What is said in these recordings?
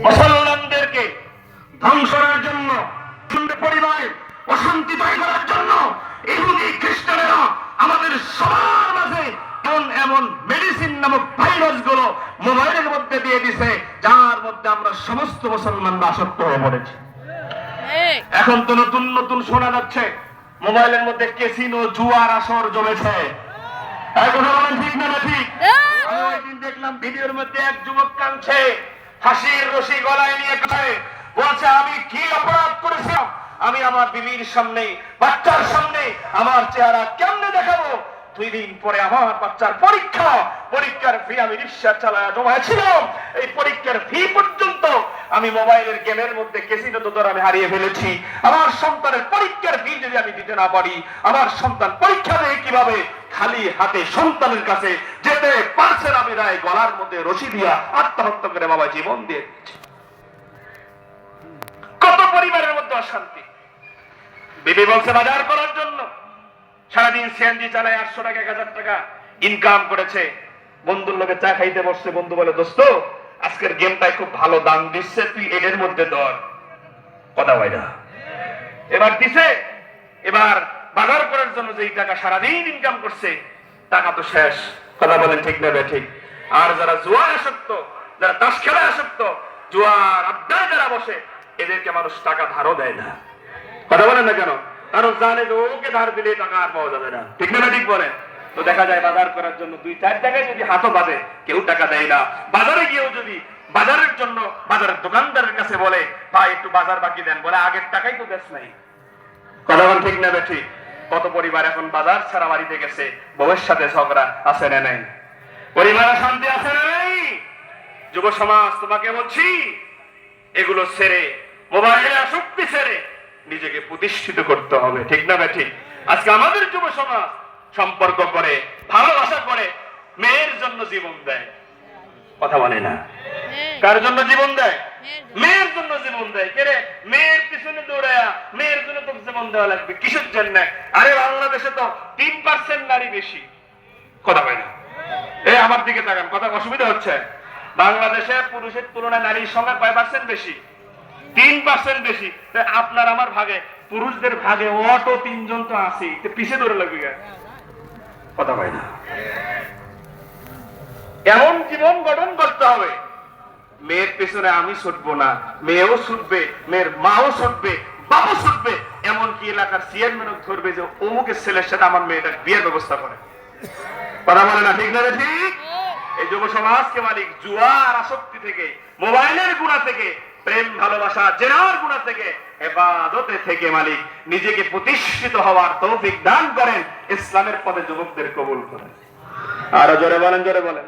মুসলমানদেরকে ধ্বংসের জন্য, পরিবারে অশান্তি তৈরি করার জন্য ইহুদি খ্রিস্টানেরা আমাদের সবার মাঝে এমন মেডিসিন নামক ভাইরাস গুলো মোবাইলের মধ্যে দিয়ে দিছে, যার মধ্যে আমরা সমস্ত মুসলমানরা আসক্ত হয়ে পড়েছি। এখন তো নতুন নতুন শোনা যাচ্ছে মোবাইলের মধ্যে ক্যাসিনো, জুয়ার আসর জমেছে। এখন বলেন ঠিক না ঠিক? আমি ওই দিন দেখলাম ভিডিওর মধ্যে এক যুবক কাঁদছে, হাসির রশি গলায় নিয়ে বলছে, আমি কি অপরাধ করেছিলাম? আমি আমার বিবির সামনে, বাচ্চার সামনে আমার চেহারা কেমনে দেখাবো? 2 দিন পরে আমার বাচ্চার পরীক্ষা, পরীক্ষার ফি আমি রিক্সা চালায় জমাইছিলাম, এই পরীক্ষার ফি পর্যন্ত আমি মোবাইলের গেমের মধ্যে ক্যাসিনো তো আমি হারিয়ে ফেলেছি। আমার সন্তানের পরীক্ষার ফি যদি আমি দিতে না পারি, আমার সন্তান পরীক্ষা দিয়ে কিভাবে খালি হাতে সন্তানের কাছে যেতে পারছে না? আমি রায় গলার মধ্যে রশি দিয়া আত্মহত্যা করে বাবা জীবন দিয়ে দিচ্ছে। কত পরিবারের মধ্যে অশান্তি। বিবি বলছে বাজার করার জন্য সারাদিন সিএনজি চালায় 800 টাকা 1000 টাকা ইনকাম করেছে। বন্ধুর লোকে চা খাইতে বসছে, বন্ধু বলে, দোস্ত আজকের গেমটাই খুব ভালো দাম দিচ্ছে, তুই এদের মধ্যে ধর। কথা হয় না। এবার দিছে, এবার বাজার করার জন্য যেই টাকা সারাদিন ইনকাম করছে, টাকা তো শেষ। কথা বলেন ঠিক না ঠিক? আর যারা জুয়া আসক্ত, যারা তাস খেলা আসক্ত, জুয়ার আড্ডায় যারা বসে, এদেরকে মানুষ টাকা ধারও দেয় না। কথা বলেন না কেন? কারণ জানে যে ওকে ধার দিলে টাকা আর পাওয়া যাবে না। ঠিক না ঠিক বলেন? তো দেখা যায় বাজার করার জন্য 2-4 টাকায় যদি হাতও বাঁধে, কেউ টাকা দেয় না। বাজারে গিয়েও যদি বাজারের জন্য বাজারের দোকানদারের কাছে বলে, ভাই একটু বাজার বাকি দেন, বলে আগের টাকাই তো দেশ নাই। কথা বলেন ঠিক না ঠিক? কত পরিবার এখন বাজার ছাড়া বাড়িতে গেছে, বউয়ের সাথে ঝগড়া আছে না নাই? পরিবারে শান্তি আছে না নাই? যুব সমাজ তোমাকে বলছি, এগুলো ছেড়ে, মোবাইলে আসক্তি ছেড়ে নিজেকে প্রতিষ্ঠিত করতে হবে। ঠিক না ঠিক? আজকে আমাদের যুব সমাজ সম্পর্ক করে, ভালোবাসা করে, মেয়ের জন্য জীবন দেয়। কথা বলে না? কার জন্য জীবন দেয়? মেয়ের জন্য জীবন দেয়। কেরে? মেয়ের পিছনে দৌড়ায়া মেয়ের জন্য তো জীবন দেওয়া লাগবে। কিসের জন্য? আরে বাংলাদেশে তো 3% নারী বেশি। কথা বলে না? এই আমার দিকে তাকান, কথা অসুবিধা হচ্ছে? বাংলাদেশে পুরুষের তুলনায় নারীর সংখ্যা কয় পার্সেন্ট বেশি? 3% বেশি। আপনার আমার ভাগে, পুরুষদের ভাগে অটো 3 জন তো আছে, পিছে ধরে লাগবে। কথা হয় না? এমন জীবন গঠন করতে হবে, মেয়ের পেছনে আমি ছুটবো না, মেয়েও ছুটবে, মেয়ের মাও ছুটবে, বাবু ছুটবে। এমনকি এলাকার চেয়ারম্যানও ধরবে যে অমুকের ছেলের সাথে আমার মেয়েটার বিয়ের ব্যবস্থা করে। কথা বলে না? ঠিক না ঠিক? এই যুব সমাজকে মালিক জুয়ার আসক্তি থেকে, মোবাইলের গুণা থেকে, প্রেম ভালোবাসা জেনার গুণা থেকে, ইবাদতে থেকে মালিক নিজেকে প্রতিষ্ঠিত হওয়ার তৌফিক দান করেন। ইসলামের পথে যুবকদের কবুল করেন। আরো জোরে বলেন, জোরে বলেন।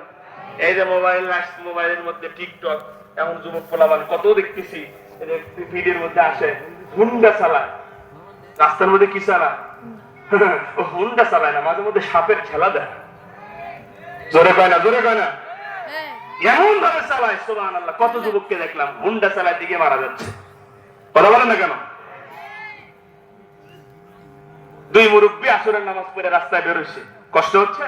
এই যে মোবাইল আসছে, মোবাইলের মধ্যে টিকটক, এমন যুবক পোলাপান কত দেখতেছি, ভিডিওর মধ্যে আসে হুন্ডা চালায়, রাস্তার মধ্যে কি চালায়? হুন্ডা চালায় না, মাঝে মধ্যে সাপের খেলা দেয়। জোরে কয় না? জোরে কয় না? এমন ভাবে চালায়, সুবহানাল্লাহ। কত যুবককে দেখলাম হুন্ডা চালায় দিকে মারা যাচ্ছে। কথা বলেন না কেন? 2 মুরব্বী আসরের নামাজ পড়ে রাস্তায় বেরোইছে, কষ্ট হচ্ছে?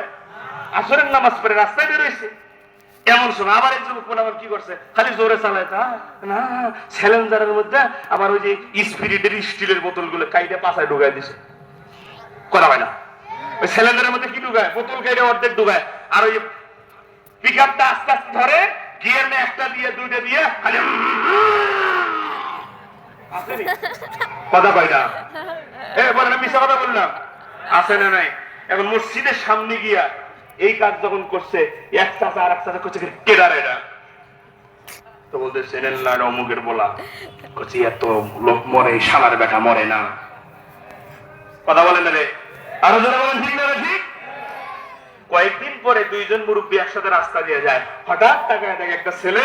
আসরের নামাজ পড়ে রাস্তায় বেরোইছে, এমন সময় আবার এক যুবক আবার কি করছে, খালি জোরে চালায় না, চ্যালেঞ্জারের মধ্যে আবার ওই যে স্পিরিটের স্টিলের বোতল গুলো কাইটে পাছায় ঢুকাই দিছে। করা হয় না? ওই চ্যালেঞ্জারের মধ্যে কি ঢুকায়? বোতল কাইটে অর্ধেক ঢুকায়, আর ওই পিকআপটা আস্তে আস্তে ধরে, গিয়ার না একটা দিয়ে 2টা দিয়ে খালি আসেনি। কথা কয় না? বলে না, মিশা কথা বললাম? আসে না নাই? এখন মসজিদের সামনে গিয়া এই কাজ যখন করছে, এক চাচা আর এক চাচা করছে, কেডার এটা? তো বলতে সেনেল্লার অমুকের বলা, করছি এত লোক মরে, শালার বেটা মরে না। কথা বলেন না রে? আরো যারা বলেন ঠিক না ঠিক? কয়েকদিন পরে 2 জন মুরব্বী একসাথে রাস্তা দিয়ে যায়, হঠাৎ তাকায় দেখে একটা ছেলে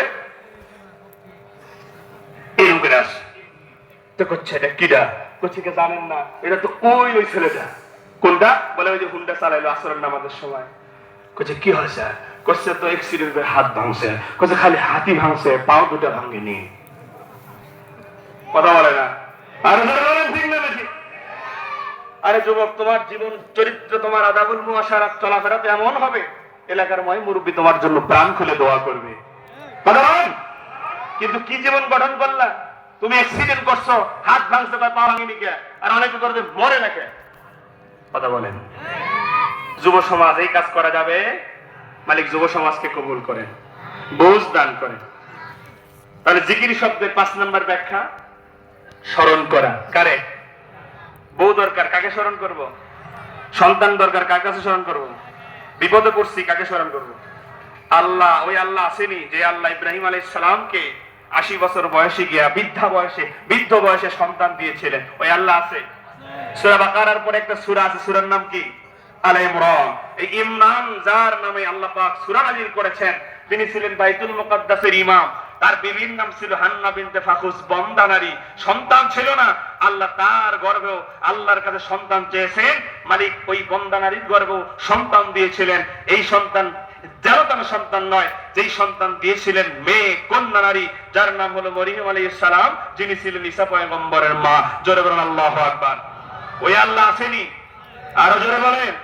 এরকম করে আসে। তো করছে এটা কিডা? করছে কে জানেন না? এটা তো ওই ছেলেটা। কোনটা? বলে ওই যে হুন্ডা চালাইলো আসরের নামাজের সময়। করছে কি হয়েছে? করছে তো অ্যাক্সিডেন্ট করে হাত ভাঙছে। করছে খালি হাতই ভাঙছে, পাও 2টা ভাঙেনি। কথা বলে না? আর ঠিক না ঠিক? আরে যুবক, তোমার জীবন চরিত্র, তোমার আদাবুল মুআশারাত চলাফেরাতে এমন হবে, এলাকার মুরব্বী তোমার জন্য প্রাণ খুলে দোয়া করবে। কথা বলেন? কিন্তু কি জীবন গঠন করলা? তুমি অ্যাক্সিডেন্ট করছো, হাত ভাঙছো, পা ভাঙিনি কে, আর অনেকে করে মরে নাকি? কথা বলেন। যুব সমাজ এই কাজ করা যাবে? মালিক যুব সমাজকে কবুল করেন, বুঝ দান করেন। তাহলে জিকির শব্দের 5 নম্বর ব্যাখ্যা স্মরণ করা। কারে? বউ দরকার, কাকে স্মরণ করব? সন্তান দরকার, কার কাছে স্মরণ করব? বিপদে পড়ছি, কাকে স্মরণ করব? আল্লাহ। ওই আল্লাহ আসেনি যে আল্লাহ ইব্রাহিম আলাইহিস সালামকে 80 বছর বয়সে গিয়া বৃদ্ধ বয়সে সন্তান দিয়েছিলেন, ওই আল্লাহ আছে? সূরা বাকারার পরে একটা সূরা আছে, সূরার নাম কি? আল ইমরান। এই ইমরান যার নামে আল্লাহ পাক সূরা নাযিল করেছেন, তিনি ছিলেন বাইতুল মুকাদ্দাসের ইমাম। তার বিবির নাম ছিল হান্না বিনতে ফাখুস, বন্দা নারী, সন্তান ছিল না। আল্লাহ তার গর্ভেও আল্লাহর কাছে সন্তান চেয়েছেন, মালিক ওই বন্দা নারীর গর্ভেও সন্তান দিয়েছিলেন। এই সন্তান যারতার সন্তান নয়, যেই সন্তান দিয়েছিলেন মেয়ে কন্যা নারী, যার নাম হলো মরিয়ম আলাইহিস সালাম, যিনি ছিলেন ঈসা পয়গম্বরের মা। জোরে বলেন আল্লাহু আকবার। ওই আল্লাহ আসেনি? আরো জোরে বলেন।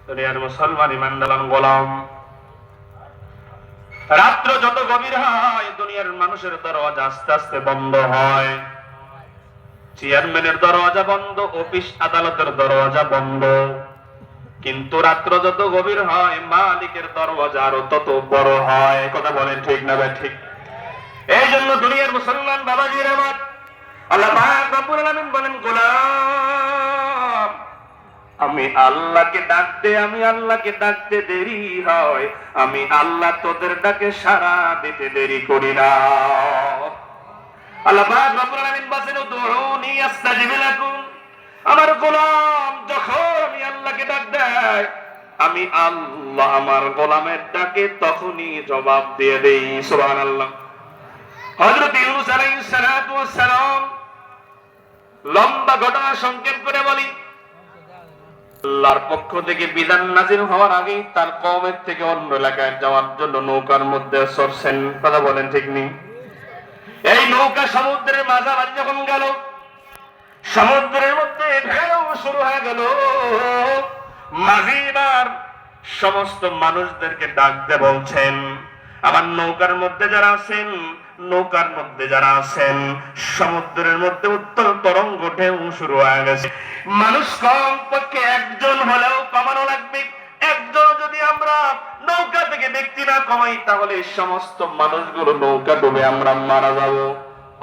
দুনিয়ার মুসলমান ইমানদার গোলাম, রাত্র যত গভীর হয় দুনিয়ার মানুষের দরওয়াজা আস্তে আস্তে বন্ধ হয়। চেয়ারম্যানের দরওয়াজা বন্ধ, অফিস আদালতের দরওয়াজা বন্ধ, কিন্তু রাত্র যত গভীর হয় মালিকের দরওয়াজা আরো তত বড় হয়। কথা বলেন ঠিক না ভাই? ঠিক। এই জন্য দুনিয়ার মুসলমান বাবাজির আমার, আল্লাহ পাক রব্বুল আলামিন বলেন, গোলাম আমি আল্লাহকে ডাকতে দেরি হয়, আমি আল্লাহ তোদের ডাকে সাড়া দিতে দেরি করি না। আল্লাহ পাক রব্বুল আলামিন বলেন, উদউনি আস্তাজিব লাকুম। আমার গোলাম যখন আমি আল্লাহকে ডাক দেয়, আমি আল্লাহ আমার গোলামের ডাকে তখনই জবাব দিয়ে দেই। সুবহানাল্লাহ। হযরত ইউনূস আলাইহিস সালাতু ওয়াস সালাম, লম্বা ঘটনা সংক্ষেপ করে বলি, আল্লাহর পক্ষ থেকে বিধান নাযিল হওয়ার আগে তার কওমের থেকে অন্য এলাকায় যাওয়ার জন্য নৌকার মধ্যে চড়ছেন। কথা বলেন ঠিক নেই? এই নৌকা সমুদ্রের মাঝামাঝি যখন গেল, সমুদ্রের মধ্যে ঢেউ শুরু হয়ে গেল। মাঝিবার সমস্ত মানুষদেরকে ডাক দিয়ে বলছেন, আমার নৌকার মধ্যে যারা আছেন, সমুদ্রের মধ্যে উত্তল তরঙ্গ ঢেউ শুরু হয়ে গেছে। মানুষ কমপক্ষে একজন হলেও কমানো লাগবে। একজন যদি আমরা নৌকা থেকে ব্যক্তি না কমাই, তাহলে সমস্ত মানুষগুলো নৌকা ডুবে আমরা মারা যাব।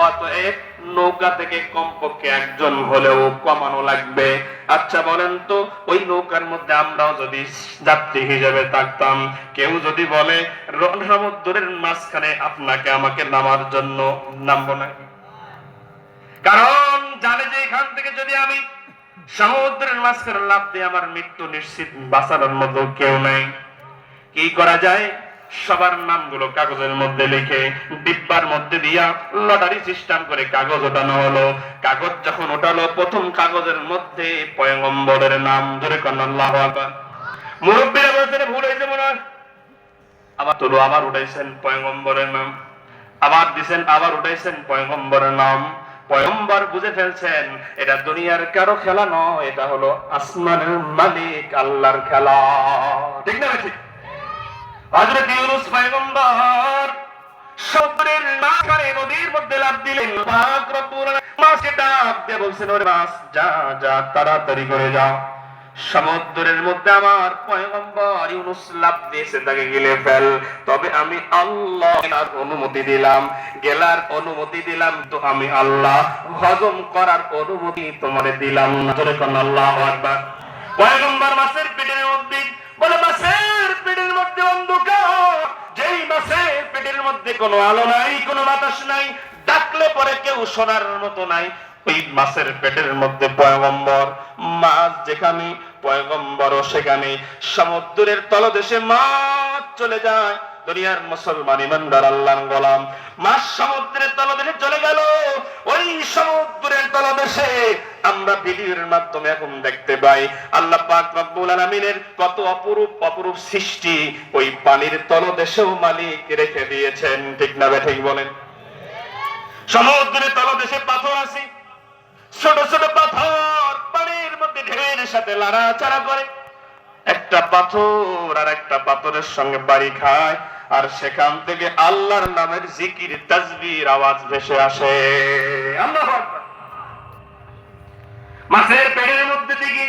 অতএব নৌকা থেকে কমপক্ষে একজন হলেও কমানো লাগবে। আচ্ছা বলেন তো, ওই নৌকার মধ্যে আমরাও যদি যাত্রী হিসেবে থাকতাম, কেউ যদি বলে সমুদ্রের মাঝখানে আপনাকে আমাকে নামার জন্য, নামবো না? কারণ জানে যে এখান থেকে যদি আমি সমুদ্রের মাঝখানে লাফ দিয়ে আমার মৃত্যু নিশ্চিত, বাঁচানোর মতো কেউ নাই। কি করা যায়? সবার নামগুলো কাগজের মধ্যে লিখে ডিব্বার মধ্যে দিয়া লটারি সিস্টেম করে কাগজ ওঠানো হলো। কাগজ যখন ওঠালো, প্রথম কাগজের মধ্যে পয়গম্বরের নাম। ধরে কোন আল্লাহু আকবার। মুরব্বিরা বলছেন ভুল হয়েছে মনে হয়, আবার উঠাইছেন পয়গম্বরের নাম, আবার দিছেন, আবার উঠাইছেন পয়গম্বরের নাম। পয়গম্বর বুঝে ফেলছেন এটা দুনিয়ার কারো খেলা নয়, এটা হলো আসমানের মালিক আল্লাহর খেলা। ঠিক না ঠিক? হযরত ইউনূস পয়গম্বর সমুদ্রের মাঝখানে নদীর মধ্যে লাফ দিলেন। পাক রব্বুল আলামিন মাছকে ডাক দিয়ে বলছেন, ওরে মাছ যা যা, তাড়াতাড়ি করে যাও। সমুদ্রের মধ্যে আমার পয়গম্বর ইউনূস লাফ দিয়েছে, তাকে গিলে ফেল। তবে আমি আল্লাহ অনুমতি দিলাম, গেলার অনুমতি দিলাম, তো আমি আল্লাহ হজম করার অনুমতি তোমারে দিলাম না। ধরে কোন আল্লাহু আকবার। পয়গম্বর মাছের পেটের মধ্যে বলে, মাছের পেটের মধ্যে অন্ধকার, যেই মাছের পেটের মধ্যে কোনো আলো নাই, কোনো বাতাস নাই, ডাকলে পরে কেউ শোনার মতো নাই, ওই মাছের পেটের মধ্যে পয়গম্বর। মাছ যেখানে, পয়গম্বরও সেখানে। সমুদ্রের তলদেশে মাছ চলে যায়। দুনিয়ার মুসলমান ইমানদার আল্লাহর গোলাম, মাছ সমুদ্রের তলদেশে চলে গেল। ওই সমুদ্রের তলদেশে আমরা ভিডিওর মাধ্যমে এখন দেখতে পাই আল্লাহ পাক রব্বুল আলামিনের কত অপরূপ অপরূপ সৃষ্টি ওই পানির তলদেশেও মালিক রেখে দিয়েছেন। ঠিক না ঠিক বলেন? সমুদ্রের তলদেশে পাথর আছে, ছোট ছোট পাথর পানির মধ্যে ঢেউয়ের সাথে লড়াচড়া করে। একটা পাথর আর একটা পাথরের সঙ্গে বাড়ি খায়, আর সেখান থেকে আল্লাহর নামের জিকির তাসবির আওয়াজ ভেসে আসে। আল্লাহু আকবার। মাছের পেটের মধ্যে থেকে